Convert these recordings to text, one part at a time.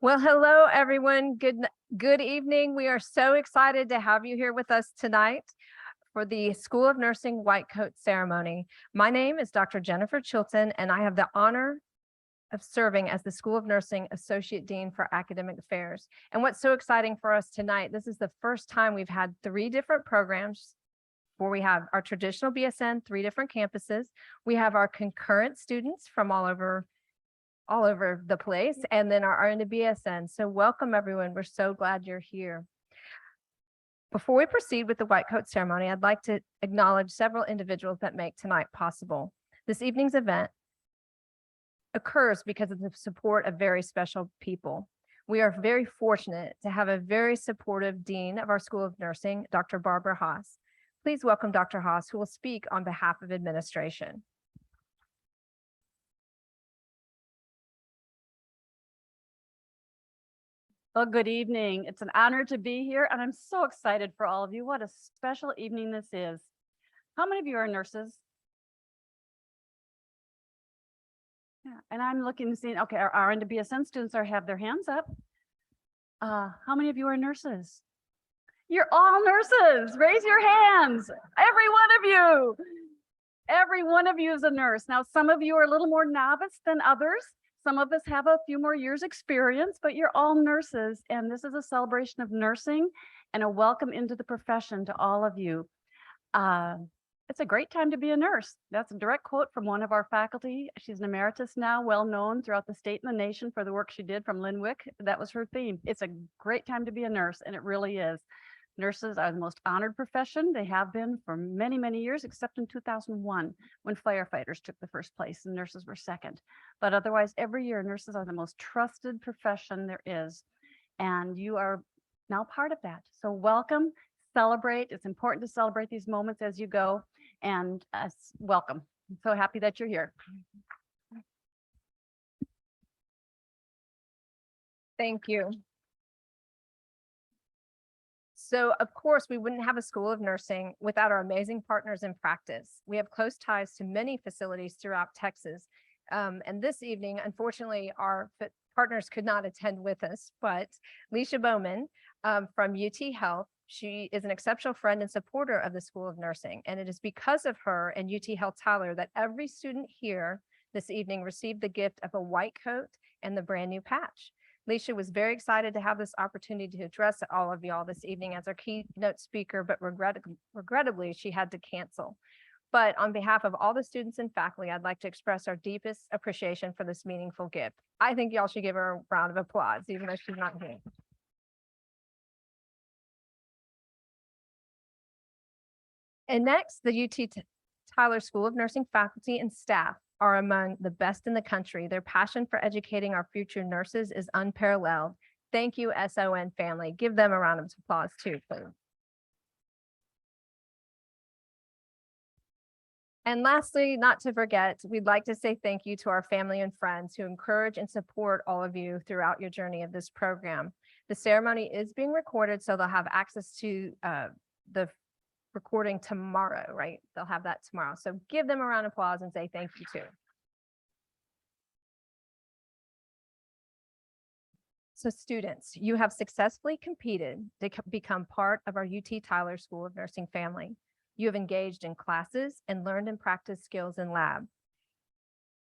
Well, hello, everyone. Good evening. We are so excited to have you here with us tonight for the School of Nursing White Coat Ceremony. My name is Dr. Jennifer Chilton, and I have the honor of serving as the School of Nursing Associate Dean for Academic Affairs. And what's so exciting for us tonight, this is the first time we've had 3 different programs where we have our traditional BSN, 3 different campuses. We have our concurrent students from all over the place, and then our RN-BSN. So welcome everyone. We're so glad you're here. Before we proceed with the white coat ceremony, I'd like to acknowledge several individuals that make tonight possible. This evening's event occurs because of the support of very special people. We are very fortunate to have a very supportive dean of our School of Nursing, Dr. Barbara Haas. Please welcome Dr. Haas, who will speak on behalf of administration. Well, good evening. It's an honor to be here, and I'm so excited for all of you. What a special evening this is. How many of you are nurses? Yeah, and I'm looking and seeing, okay, our RN-BSN students have their hands up. How many of you are nurses? You're all nurses. Raise your hands. Every one of you. Every one of you is a nurse. Now, some of you are a little more novice than others. Some of us have a few more years experience, but you're all nurses, and this is a celebration of nursing and a welcome into the profession to all of you. It's a great time to be a nurse. That's a direct quote from one of our faculty. She's an emeritus now, well known throughout the state and the nation for the work she did from Linwick. That was her theme. It's a great time to be a nurse, and it really is. Nurses are the most honored profession. They have been for many, many years, except in 2001, when firefighters took the first place and nurses were second. But otherwise, every year, nurses are the most trusted profession there is. And you are now part of that. So welcome, celebrate. It's important to celebrate these moments as you go. And welcome. I'm so happy that you're here. Thank you. So, of course, we wouldn't have a School of Nursing without our amazing partners in practice. We have close ties to many facilities throughout Texas. And this evening, unfortunately, our partners could not attend with us, but Leisha Bowman from UT Health, she is an exceptional friend and supporter of the School of Nursing. And it is because of her and UT Health Tyler that every student here this evening received the gift of a white coat and the brand new patch. Leisha was very excited to have this opportunity to address all of y'all this evening as our keynote speaker, but regrettably, she had to cancel. But on behalf of all the students and faculty, I'd like to express our deepest appreciation for this meaningful gift. I think y'all should give her a round of applause, even though she's not here. And next, the UT Tyler School of Nursing faculty and staff are among the best in the country. Their passion for educating our future nurses is unparalleled. Thank you, SON family. Give them a round of applause too, please. And lastly, not to forget, we'd like to say thank you to our family and friends who encourage and support all of you throughout your journey of this program. The ceremony is being recorded, so they'll have access to the recording tomorrow, right? They'll have that tomorrow. So give them a round of applause and say thank you too. So students, you have successfully competed to become part of our UT Tyler School of Nursing family. You have engaged in classes and learned and practiced skills in lab.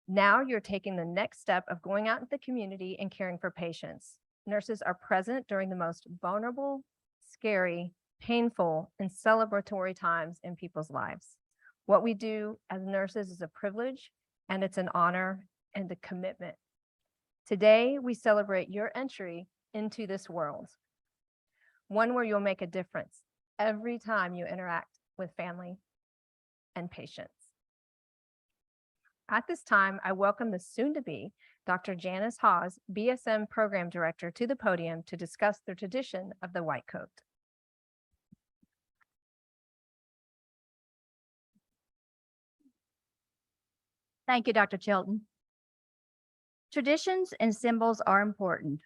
Now you're taking the next step of going out into the community and caring for patients. Nurses are present during the most vulnerable, scary, painful, and celebratory times in people's lives. What we do as nurses is a privilege, and it's an honor and a commitment. Today, we celebrate your entry into this world, one where you'll make a difference every time you interact with family and patients. At this time, I welcome the soon-to-be Dr. Janice Haas, BSN Program Director, to the podium to discuss the tradition of the white coat. Thank you, Dr. Chilton. Traditions and symbols are important.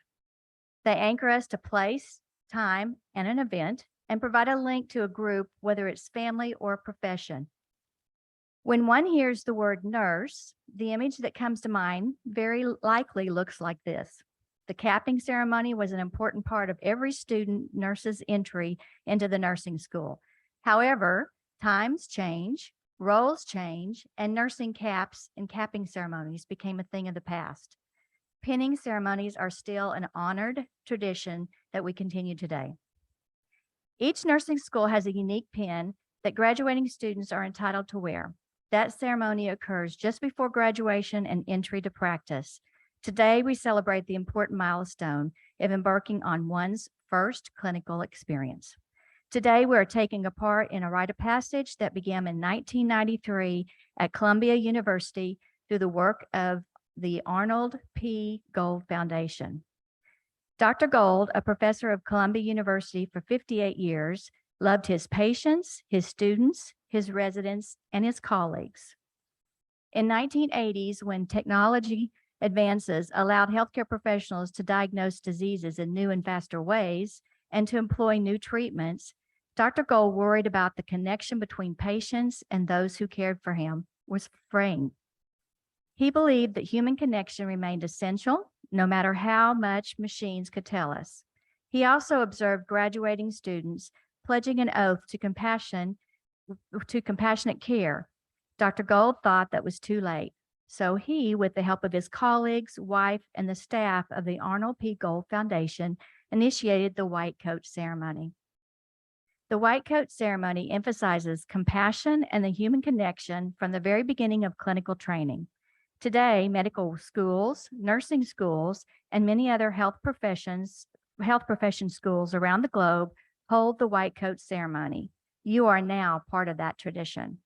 They anchor us to place, time, and an event, and provide a link to a group, whether it's family or profession. When one hears the word nurse, the image that comes to mind very likely looks like this: The capping ceremony was an important part of every student nurse's entry into the nursing school. However, times change, roles change, and nursing caps and capping ceremonies became a thing of the past. Pinning ceremonies are still an honored tradition that we continue today. Each nursing school has a unique pin that graduating students are entitled to wear. That ceremony occurs just before graduation and entry to practice. Today, we celebrate the important milestone of embarking on one's first clinical experience. Today, we are taking a part in a rite of passage that began in 1993 at Columbia University through the work of the Arnold P. Gold Foundation. Dr. Gold, a professor of Columbia University for 58 years, loved his patients, his students, his residents, and his colleagues. In 1980s, when technology advances allowed healthcare professionals to diagnose diseases in new and faster ways and to employ new treatments, Dr. Gold worried about the connection between patients and those who cared for him was fraying. He believed that human connection remained essential, no matter how much machines could tell us. He also observed graduating students pledging an oath to compassionate care. Dr. Gold thought that was too late. So he, with the help of his colleagues, wife, and the staff of the Arnold P. Gold Foundation, initiated the white coat ceremony. The white coat ceremony emphasizes compassion and the human connection from the very beginning of clinical training. Today, medical schools, nursing schools, and many other health profession schools around the globe hold the white coat ceremony. You are now part of that tradition.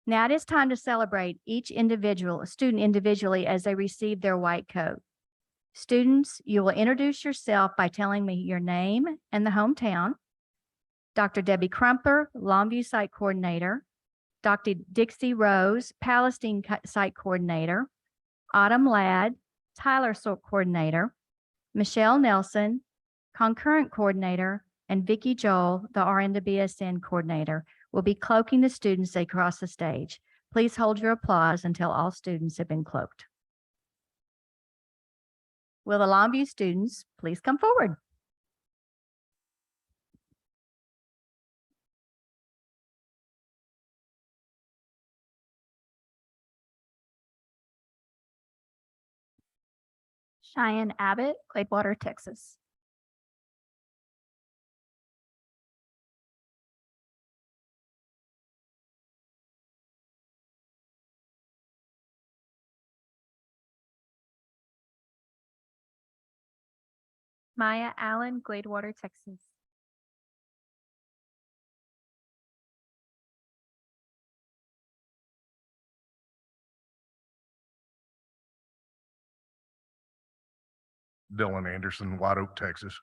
Now it is time to celebrate each student individually as they receive their white coat. Students, you will introduce yourself by telling me your name and the hometown. Dr. Debbie Crumpler, Longview Site Coordinator. Dr. Dixie Rose, Palestine Site Coordinator. Autumn Ladd, Tyler Site Coordinator. Michelle Nelson, Concurrent Coordinator, and Vicki Joel, the RN-BSN Coordinator, will be cloaking the students as they cross the stage. Please hold your applause until all students have been cloaked. Will the Longview students please come forward? Cheyenne Abbott, Gladewater, Texas. Maya Allen, Gladewater, Texas. Dylan Anderson, White Oak, Texas.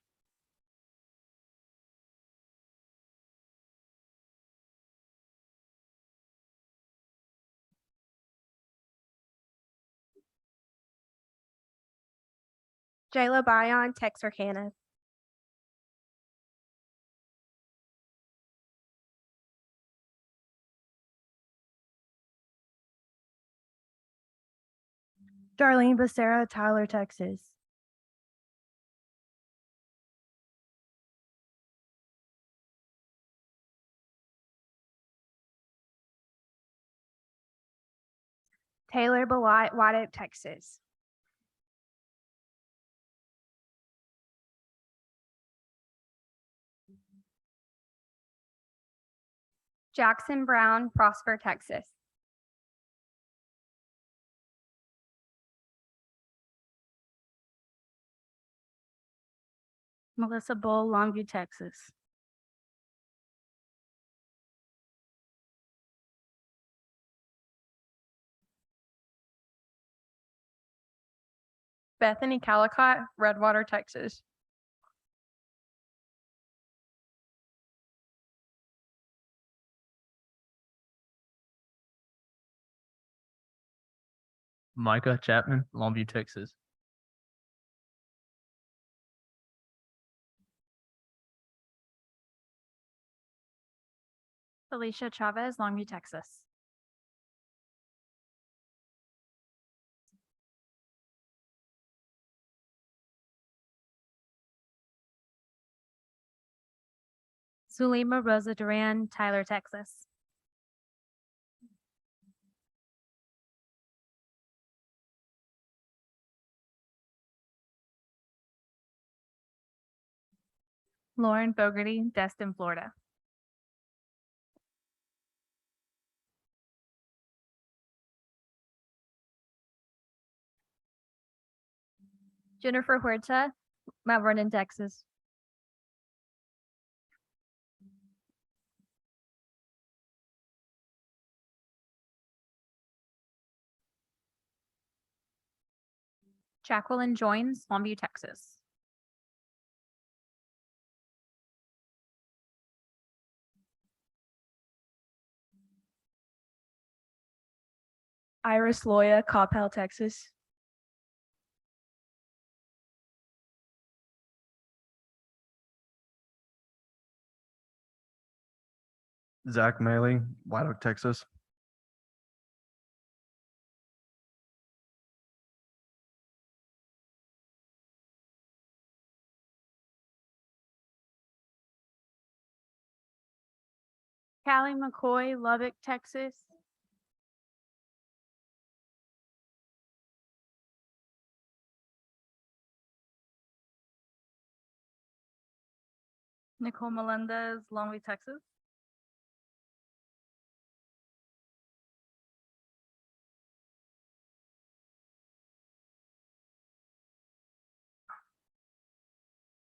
Jayla Bayon, Texarkana. Darlene Becerra, Tyler, Texas. Taylor Belite, White Oak, Texas. Jackson Brown, Prosper, Texas. Melissa Bull, Longview, Texas. Bethany Calicott, Redwater, Texas. Micah Chapman, Longview, Texas. Felicia Chavez, Longview, Texas. Sulima Rosa Duran, Tyler, Texas. Lauren Fogarty, Destin, Florida. Jennifer Huerta, Mount Vernon, Texas. Jacqueline Joins, Longview, Texas. Iris Loya, Coppell, Texas. Zach Maley, White Oak, Texas. Callie McCoy, Lubbock, Texas. Nicole Melendez, Longview, Texas.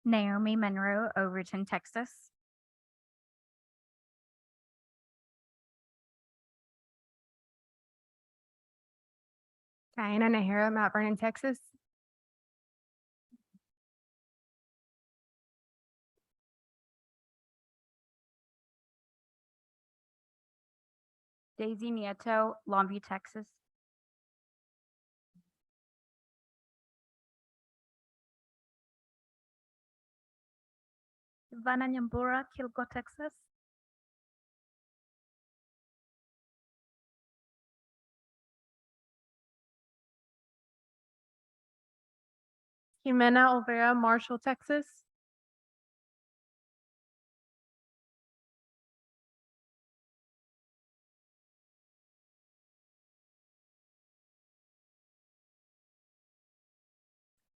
Naomi Monroe, Overton, Texas. Diana Nahara, Mount Vernon, Texas. Daisy Nieto, Longview, Texas. Ivana Nyambura, Kilgore, Texas. Jimena Olvera, Marshall, Texas.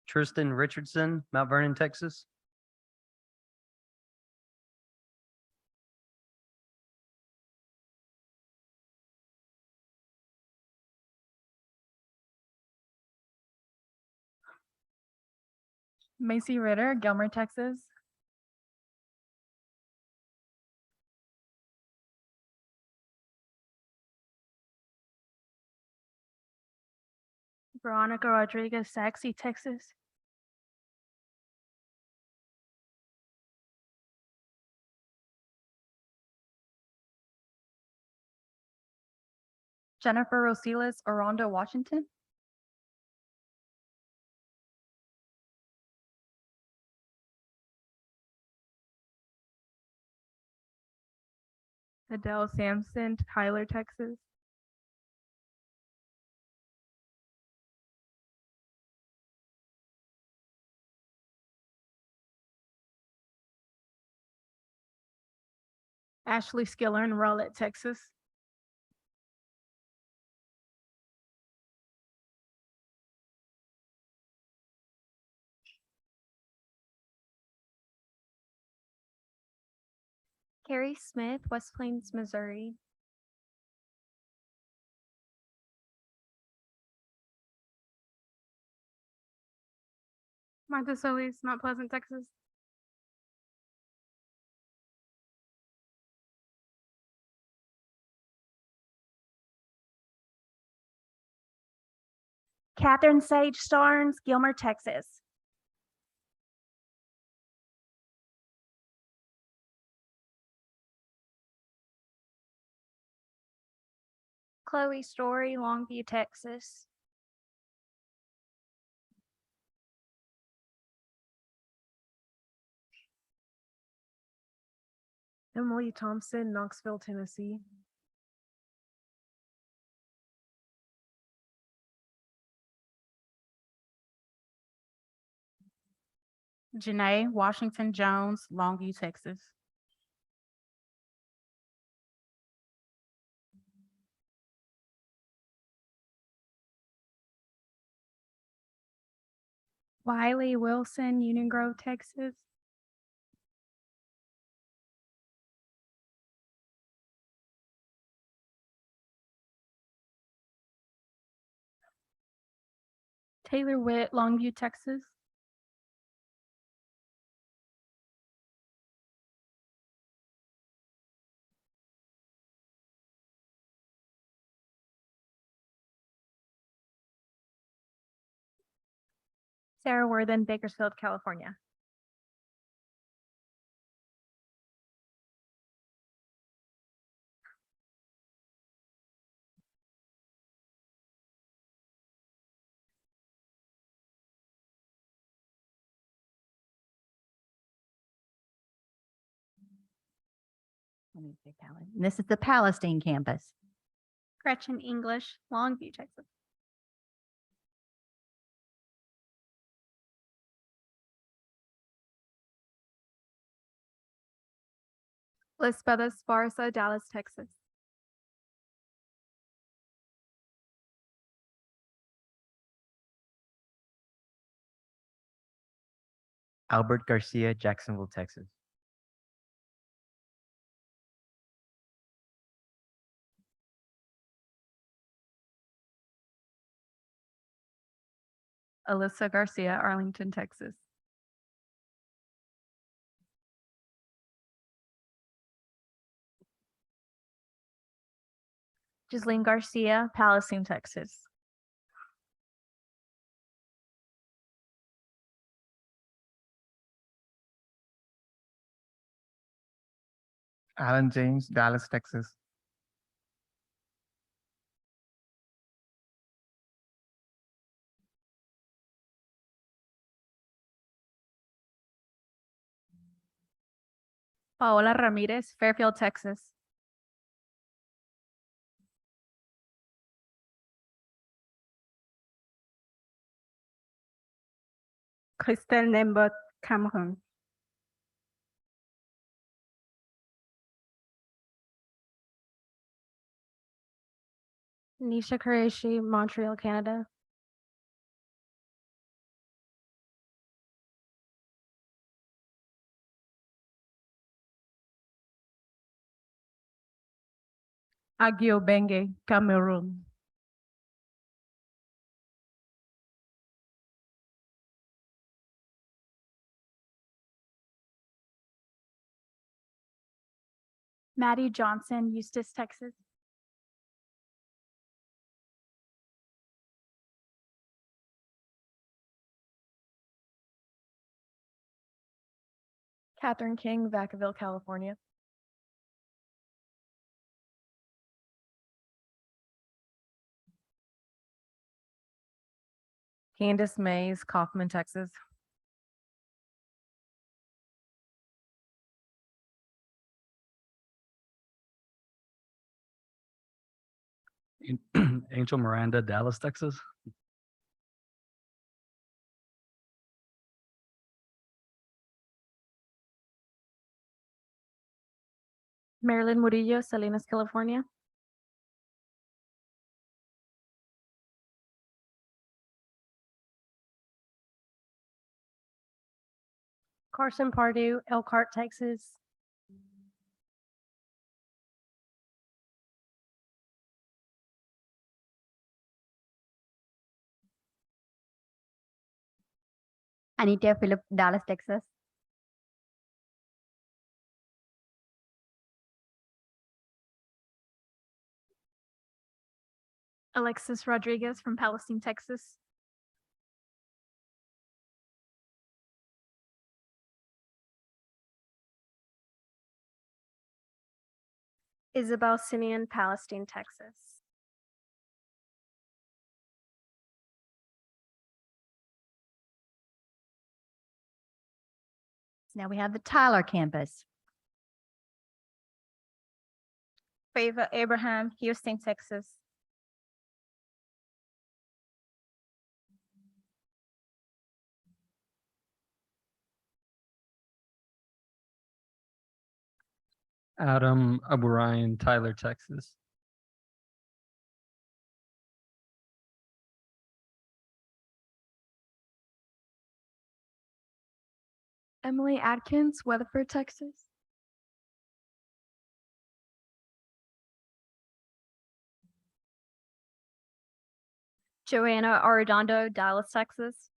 Tristan Richardson, Mount Vernon, Texas. Macy Ritter, Gilmer, Texas. Veronica Rodriguez, Saxe, Texas. Jennifer Rosiles, Orondo, Washington. Adele Sampson, Tyler, Texas. Ashley Skiller in Rowlett, Texas. Carrie Smith, West Plains, Missouri. Martha Solis, Mount Pleasant, Texas. Catherine Sage Starnes, Gilmer, Texas. Chloe Story, Longview, Texas. Emily Thompson, Knoxville, Tennessee. Janae Washington Jones, Longview, Texas. Wiley Wilson, Union Grove, Texas. Taylor Witt, Longview, Texas. Sarah Worthen, Bakersfield, California. Let me say This is the Palestine campus. Gretchen English, Longview, Texas. Lisbeth Esparza, Dallas, Texas. Albert Garcia, Jacksonville, Texas. Alyssa Garcia, Arlington, Texas. Giseline Garcia, Palestine, Texas. Alan James, Dallas, Texas. Paola Ramirez, Fairfield, Texas. Christelle Nembot, Cameroon. Nisha Qureshi, Montreal, Canada. Agio Benge, Cameroon. Maddie Johnson, Eustis, Texas. Catherine King, Vacaville, California. Candace Mays, Kaufman, Texas. Angel Miranda, Dallas, Texas. Marilyn Murillo, Salinas, California. Carson Pardue, Elkhart, Texas. Anita Philip, Dallas, Texas. Alexis Rodriguez from Palestine, Texas. Isabel Simeon, Palestine, Texas. Now we have the Tyler campus. Favor Abraham, Houston, Texas. Adam Aburayan, Tyler, Texas. Emily Adkins, Weatherford, Texas. Joanna Arredondo, Dallas, Texas.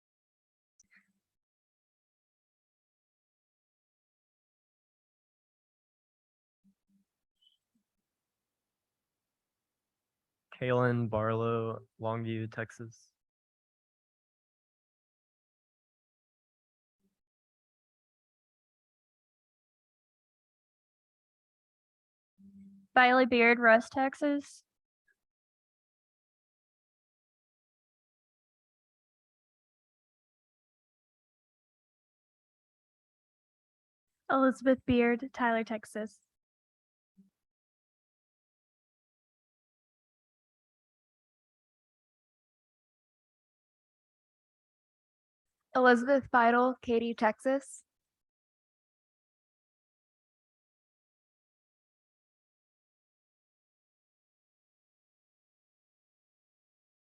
Kalen Barlow, Longview, Texas. Bailey Beard, Russ, Texas. Elizabeth Beard, Tyler, Texas. Elizabeth Vital, Katy, Texas.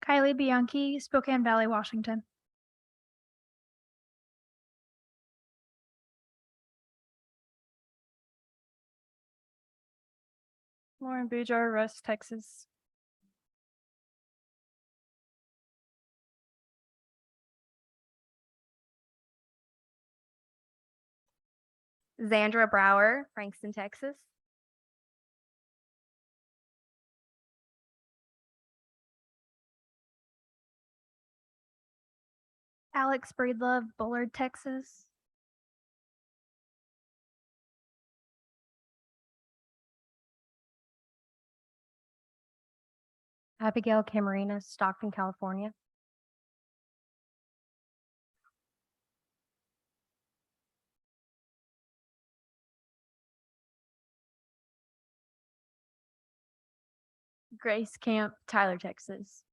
Kylie Bianchi, Spokane Valley, Washington. Lauren Bujar, Russ, Texas. Xandra Brower, Frankston, Texas. Alex Breedlove, Bullard, Texas. Abigail Camarena, Stockton, California. Grace Camp, Tyler, Texas.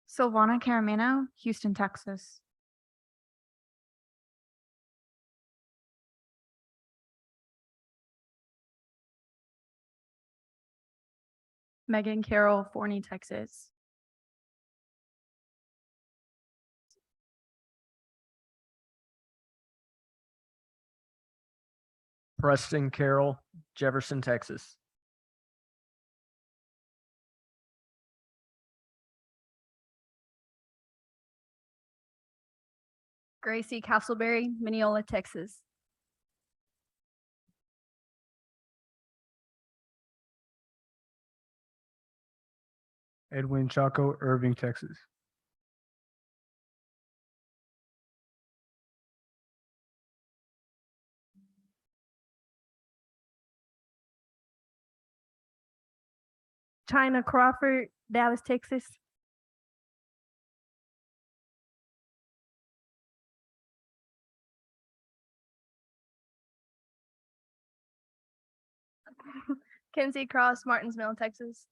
Silvana Caramino, Houston, Texas. Megan Carroll, Forney, Texas. Preston Carroll, Jefferson, Texas. Gracie Castleberry, Mineola, Texas. Edwin Chaco, Irving, Texas. China Crawford, Dallas, Texas. Kenzie Cross, Martinsville, Texas.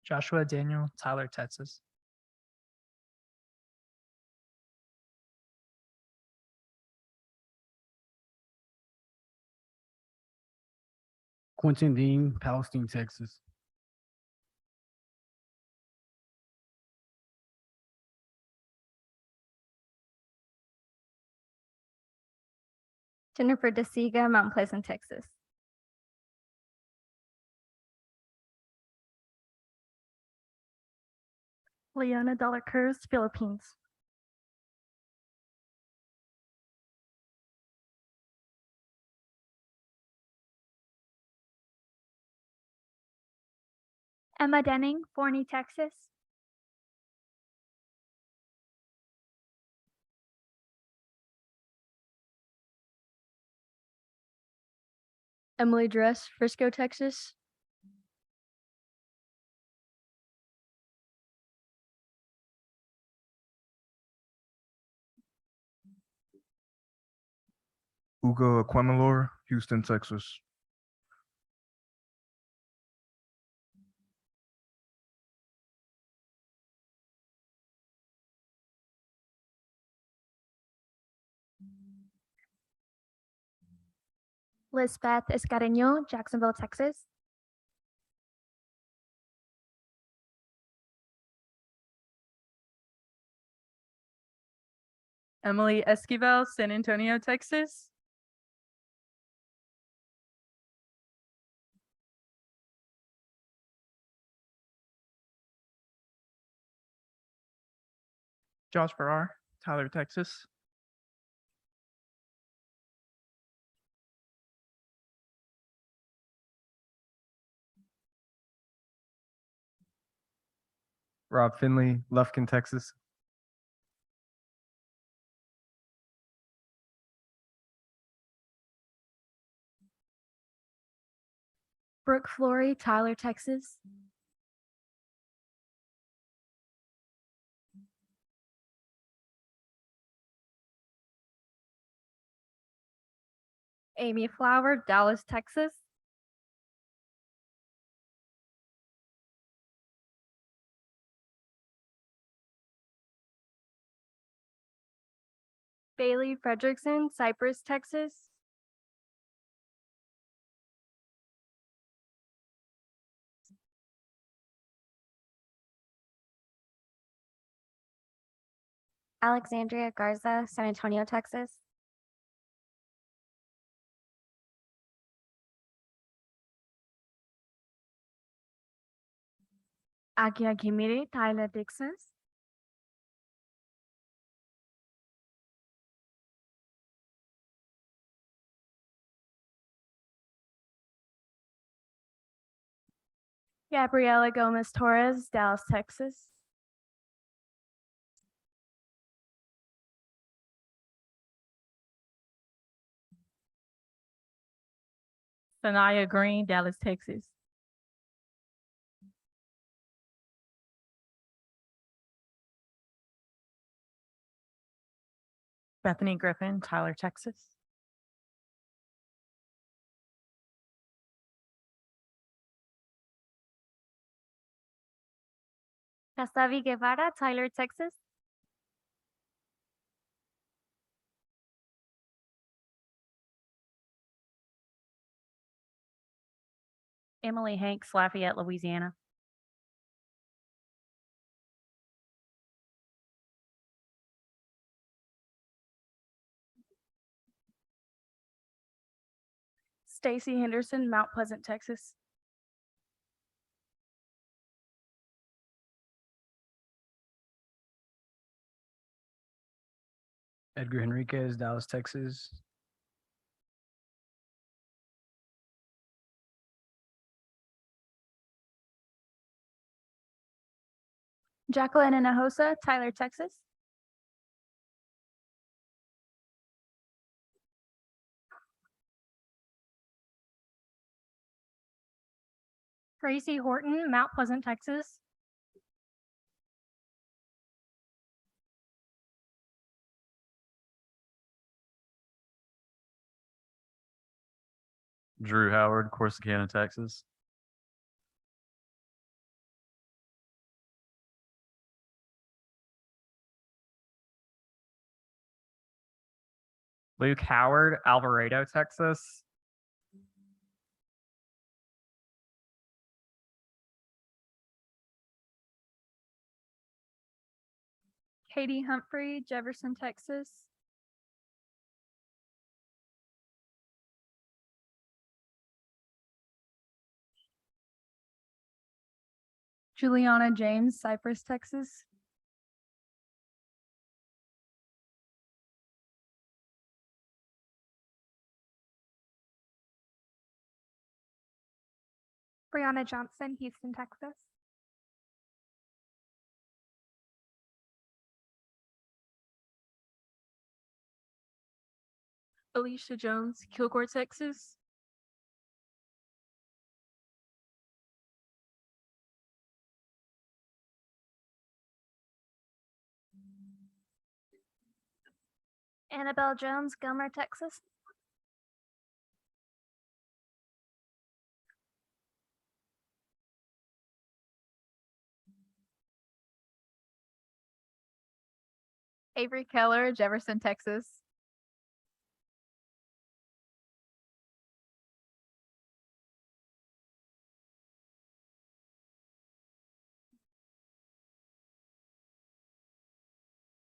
Joshua Daniel, Tyler, Texas. Quentin Dean, Palestine, Texas. Jennifer DeSiga, Mount Pleasant, Texas. Leona Dollar Cruz, Philippines. Emma Denning, Forney, Texas. Emily Dress, Frisco, Texas. Ugo Aquamalor, Houston, Texas. Lisbeth Escareño, Jacksonville, Texas. Emily Esquivel, San Antonio, Texas. Josh Farrar, Tyler, Texas. Rob Finley, Lufkin, Texas. Brooke Flory, Tyler, Texas. Amy Flower, Dallas, Texas. Bailey Fredrickson, Cypress, Texas. Alexandria Garza, San Antonio, Texas. Akia Kimiri, Tyler, Texas. Gabriela Gomez Torres, Dallas, Texas. Sanaya Green, Dallas, Texas. Bethany Griffin, Tyler, Texas. Casavi Guevara, Tyler, Texas. Emily Hanks, Lafayette, Louisiana. Stacy Henderson, Mount Pleasant, Texas. Edgar Henriquez, Dallas, Texas. Jacqueline Hinojosa, Tyler, Texas. Tracy Horton, Mount Pleasant, Texas. Drew Howard, Corsicana, Texas. Luke Howard, Alvarado, Texas. Katie Humphrey, Jefferson, Texas. Juliana James, Cypress, Texas. Brianna Johnson, Houston, Texas. Alicia Jones, Kilgore, Texas. Annabelle Jones, Gilmer, Texas. Avery Keller, Jefferson, Texas.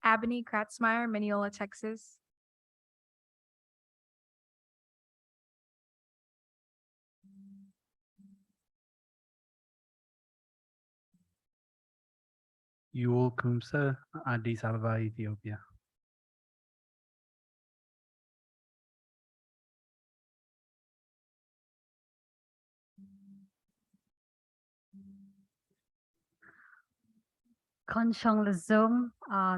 Abney Kratzmeyer, Mineola, Texas. Yul Kumsa, Addis Ababa, Ethiopia. Kanchong Lazum,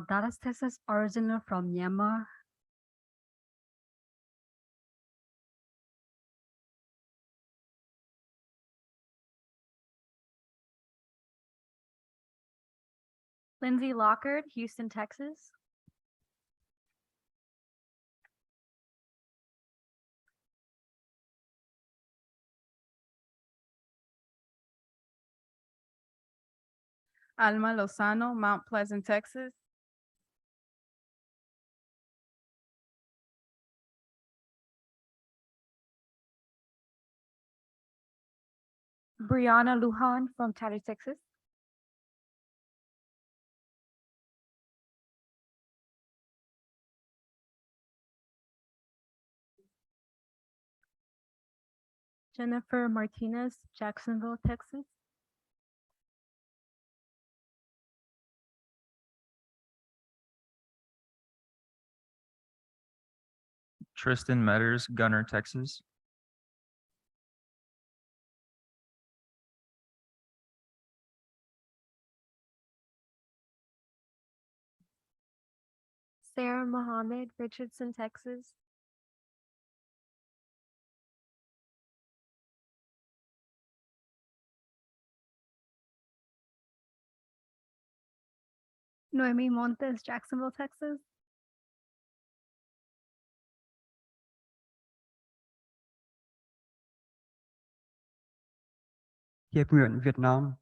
Dallas, Texas, original from Myanmar. Lindsay Lockard, Houston, Texas. Alma Lozano, Mount Pleasant, Texas. Brianna Lujan from Tyler, Texas. Jennifer Martinez, Jacksonville, Texas. Tristan Metters, Gunner, Texas. Sarah Mohammed, Richardson, Texas. Noemi Montes, Jacksonville, Texas. Hiệp nguyện Việt Nam.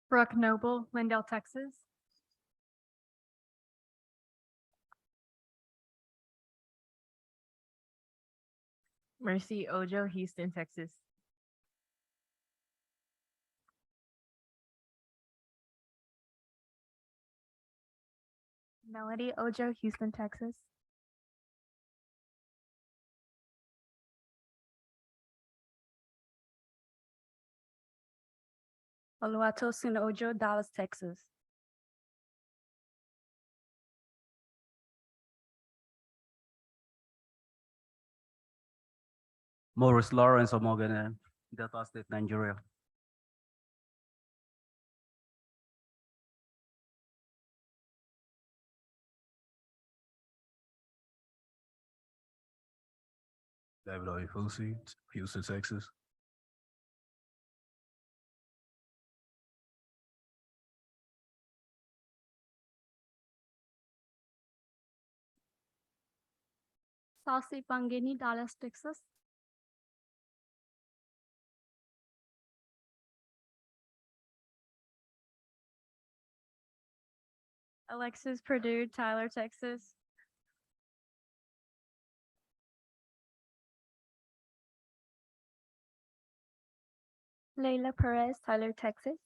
Brooke Noble, Lindale, Texas. Mercy Ojo, Houston, Texas. Melody Ojo, Houston, Texas. Oluwatosin Ojo, Dallas, Texas. Morris Lawrence Omogene, Delta State, Nigeria. David Oyefusi, Houston, Texas. Saucy Pangini, Dallas, Texas. Alexis Purdue, Tyler, Texas. Leila Perez, Tyler, Texas.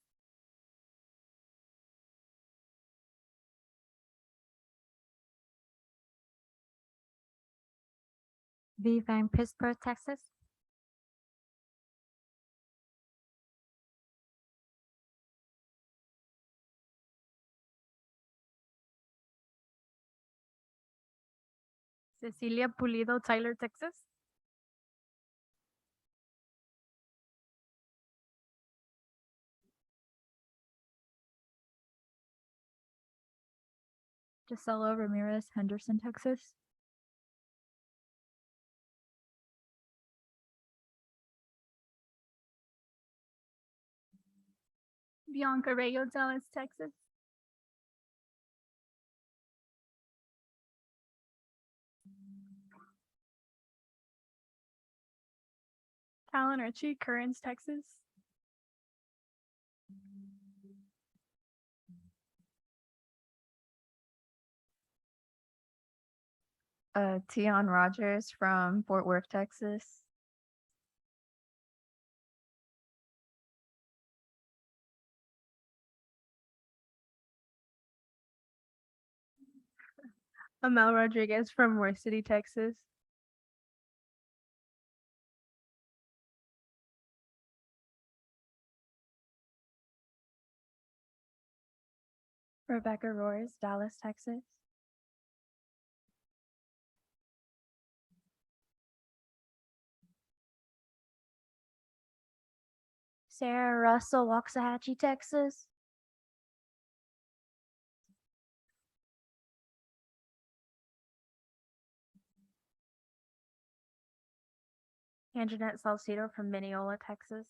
Vivian, Pittsburgh, Texas. Cecilia Pulido, Tyler, Texas. Gisela Ramirez, Henderson, Texas. Bianca Rayo, Dallas, Texas. Talon Ritchie, Currens, Texas. Tion Rogers from Fort Worth, Texas. Amel Rodriguez from Roy City, Texas. Rebecca Roars, Dallas, Texas. Sarah Russell, Waxahachie, Texas. Anjanette Salcedo from Mineola, Texas.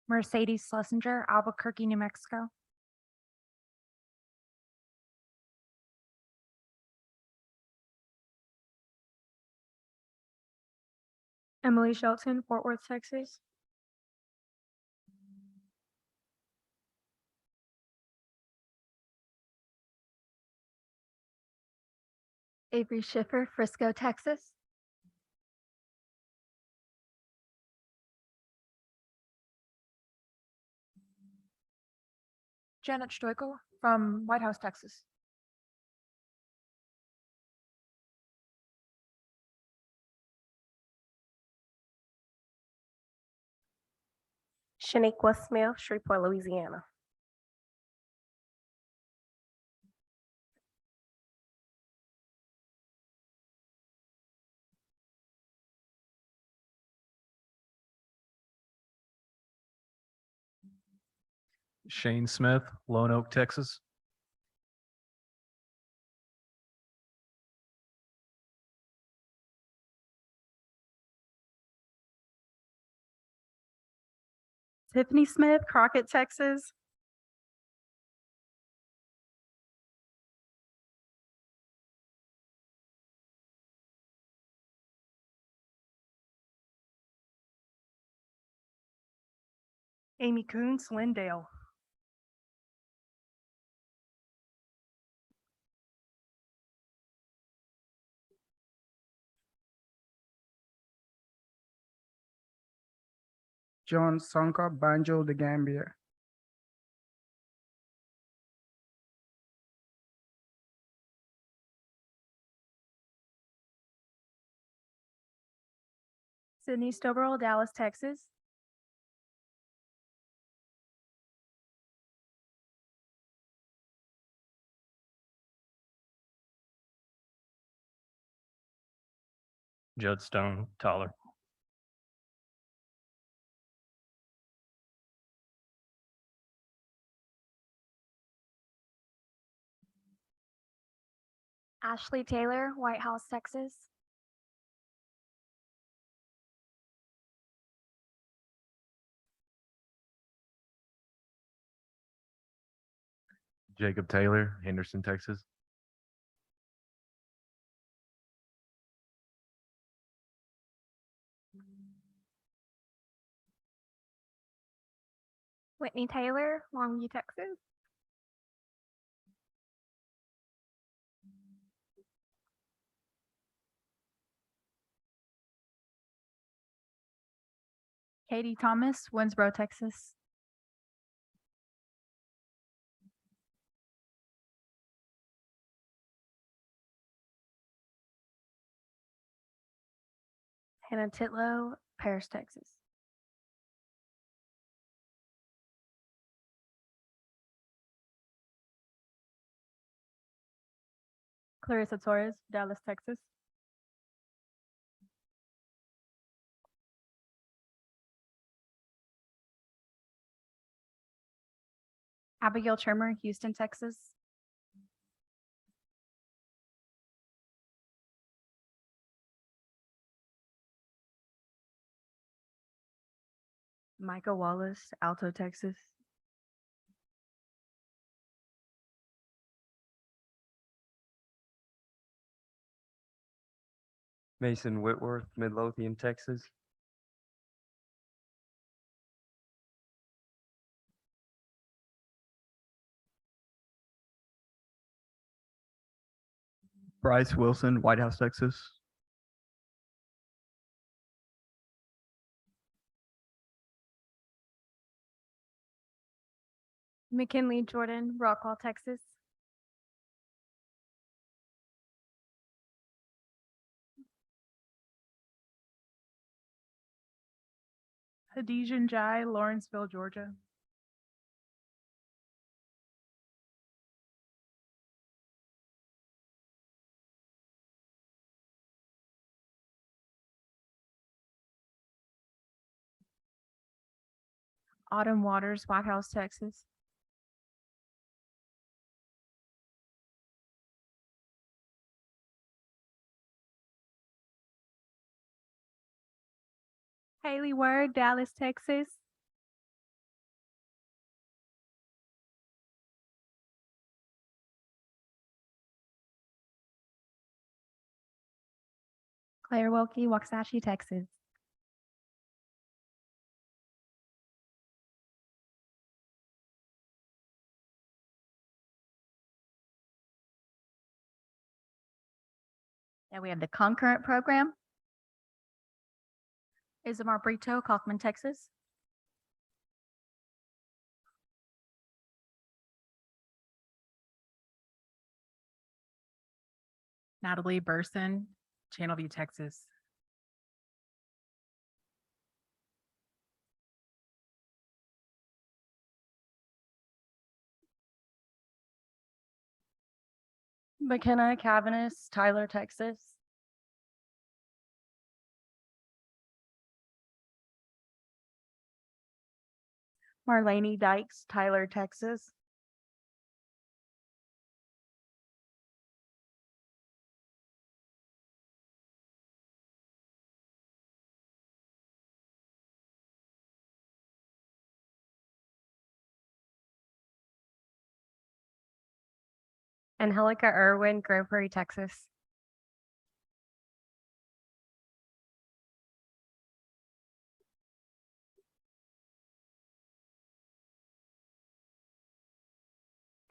Mercedes Schlesinger, Albuquerque, New Mexico. Emily Shelton, Fort Worth, Texas. Avery Schiffer, Frisco, Texas. Janet Stoikel from White House, Texas. Shaniqua Smith, Shreveport, Louisiana. Shane Smith, Lone Oak, Texas. Tiffany Smith, Crockett, Texas. Amy Coons, Lindale. John Sanka, Banjo, the Gambia. Sydney Stoberl, Dallas, Texas. Judd Stone, Tyler. Ashley Taylor, White House, Texas. Jacob Taylor, Henderson, Texas. Whitney Taylor, Longview, Texas. Katie Thomas, Winsboro, Texas. Hannah Titlow, Paris, Texas. Clarissa Torres, Dallas, Texas. Abigail Trimmer, Houston, Texas. Micah Wallace, Alto, Texas. Mason Whitworth, Midlothian, Texas. Bryce Wilson, White House, Texas. McKinley Jordan, Rockwall, Texas. Hadijan Jai, Lawrenceville, Georgia. Autumn Waters, White House, Texas. Haley Word, Dallas, Texas. Claire Wilkie, Waxahachie, Texas. Now we have the Concurrent program. Isamar Brito, Kaufman, Texas. Natalie Burson, Channelview, Texas. McKenna Cavanis, Tyler, Texas. Marlene Dykes, Tyler, Texas. Angelica Irwin, Grand Prairie, Texas.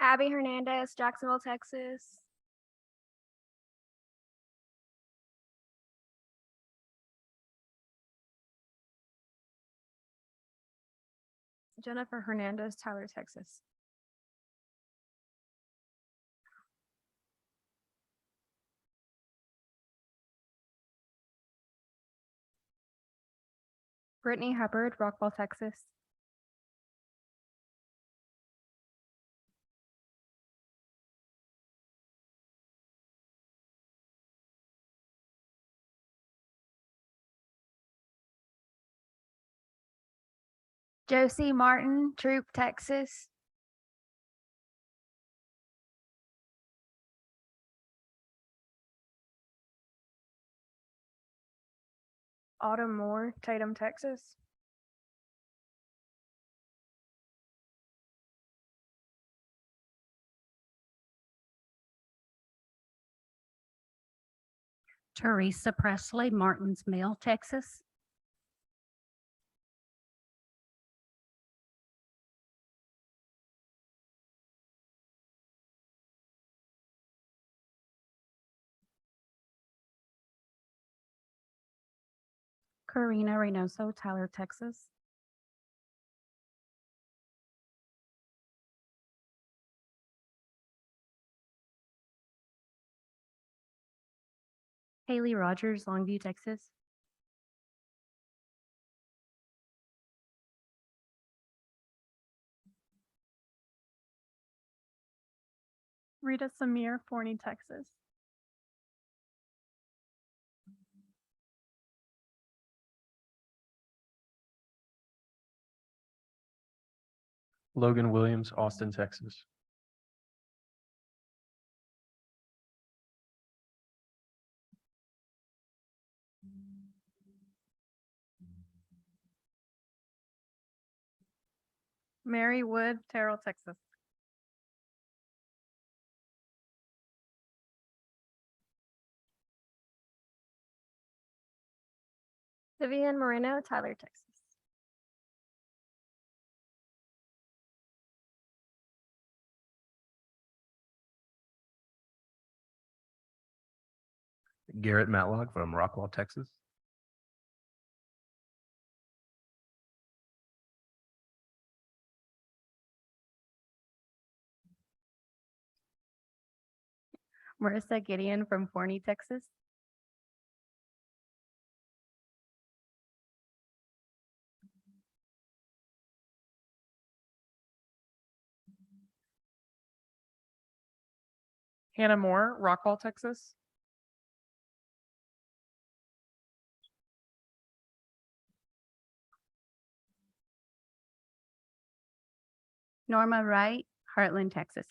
Abby Hernandez, Jacksonville, Texas. Jennifer Hernandez, Tyler, Texas. Brittany Hubbard, Rockwall, Texas. Josie Martin, Troop, Texas. Autumn Moore, Tatum, Texas. Teresa Presley, Martins Mill, Texas. Karina Reynoso, Tyler, Texas. Haley Rogers, Longview, Texas. Rita Samir, Forney, Texas. Logan Williams, Austin, Texas. Mary Wood, Terrell, Texas. Vivian Moreno, Tyler, Texas. Garrett Matlock from Rockwall, Texas. Marissa Gideon from Forney, Texas. Hannah Moore, Rockwall, Texas. Norma Wright, Heartland, Texas.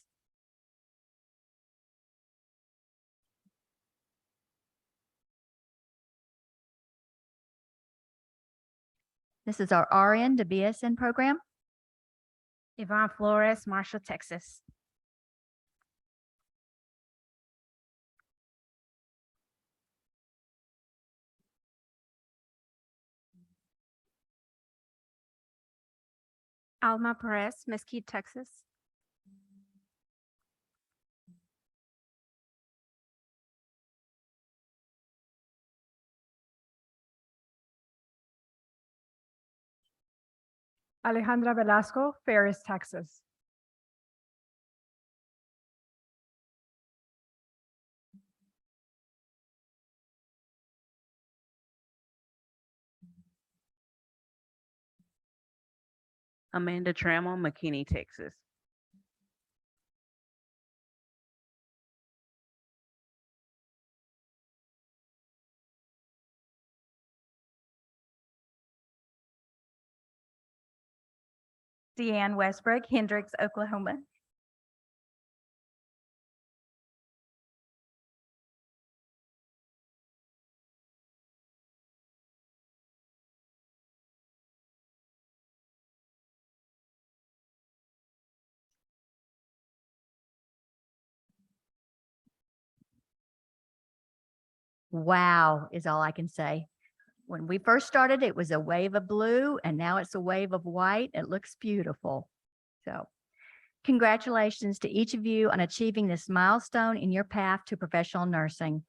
This is our RN to BSN program. Yvonne Flores, Marshall, Texas. Alma Perez, Mesquite, Texas. Alejandra Velasco, Ferris, Texas. Amanda Trammell, McKinney, Texas. Deanne Westbrook, Hendricks, Oklahoma. Wow is all I can say. When we first started, it was a wave of blue and now it's a wave of white. It looks beautiful. So congratulations to each of you on achieving this milestone in your path to professional nursing.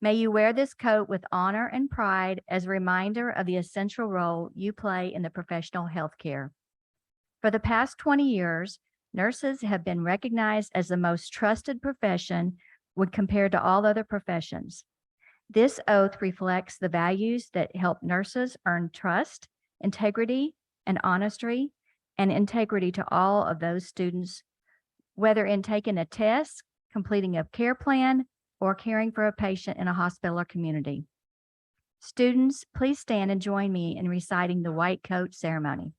May you wear this coat with honor and pride as a reminder of the essential role you play in the professional healthcare. For the past 20 years, nurses have been recognized as the most trusted profession when compared to all other professions. This oath reflects the values that help nurses earn trust, integrity, and honesty, and integrity to all of those students, whether in taking a test, completing a care plan, or caring for a patient in a hospital or community. Students, please stand and join me in reciting the white coat ceremony.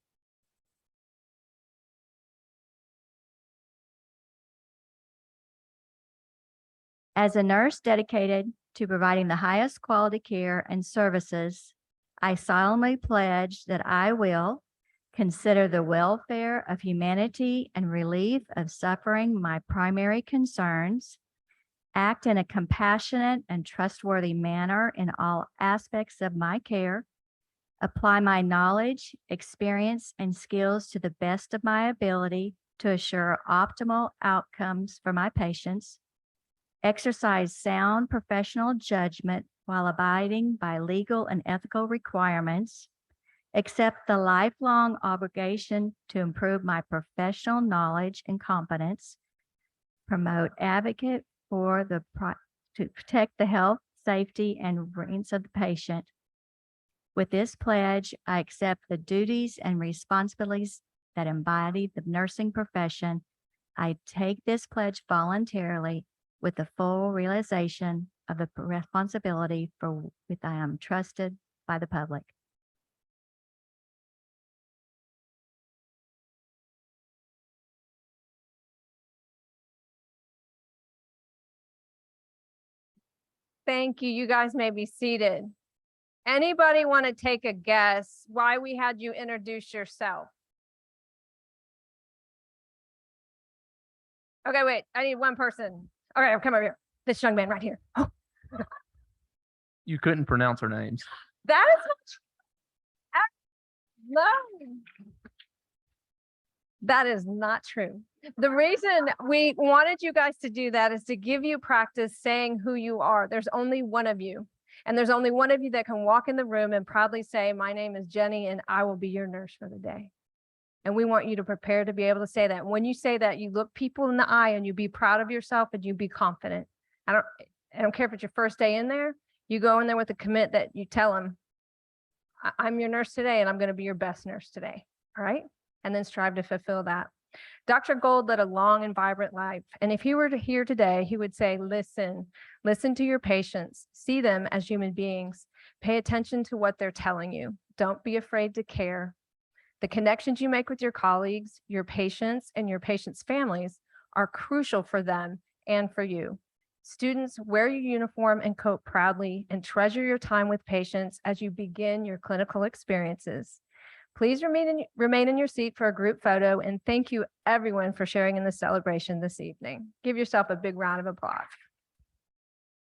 As a nurse dedicated to providing the highest quality care and services, I solemnly pledge that I will consider the welfare of humanity and relief of suffering my primary concerns, act in a compassionate and trustworthy manner in all aspects of my care, apply my knowledge, experience, and skills to the best of my ability to assure optimal outcomes for my patients, exercise sound professional judgment while abiding by legal and ethical requirements, accept the lifelong obligation to improve my professional knowledge and competence, promote advocate for to protect the health, safety, and rights of the patient. With this pledge, I accept the duties and responsibilities that embody the nursing profession. I take this pledge voluntarily with the full realization of the responsibility for which I am trusted by the public. Thank you. You guys may be seated. Anybody want to take a guess why we had you introduce yourself? Okay, wait, I need one person. Okay, come over here. This young man right here. Oh, You couldn't pronounce our names. that is no. That is not true. The reason we wanted you guys to do that is to give you practice saying who you are. There's only one of you. And there's only one of you that can walk in the room and proudly say, my name is Jenny and I will be your nurse for the day. And we want you to prepare to be able to say that. When you say that, you look people in the eye and you be proud of yourself and you be confident. I don't care if it's your first day in there, you go in there with a commit that you tell them, I'm your nurse today and I'm going to be your best nurse today. All right. And then strive to fulfill that. Dr. Gold led a long and vibrant life. And if he were to here today, he would say, listen to your patients, see them as human beings, pay attention to what they're telling you. Don't be afraid to care. The connections you make with your colleagues, your patients, and your patients' families are crucial for them and for you. Students, wear your uniform and coat proudly and treasure your time with patients as you begin your clinical experiences. Please remain in your seat for a group photo, and thank you everyone for sharing in the celebration this evening. Give yourself a big round of applause.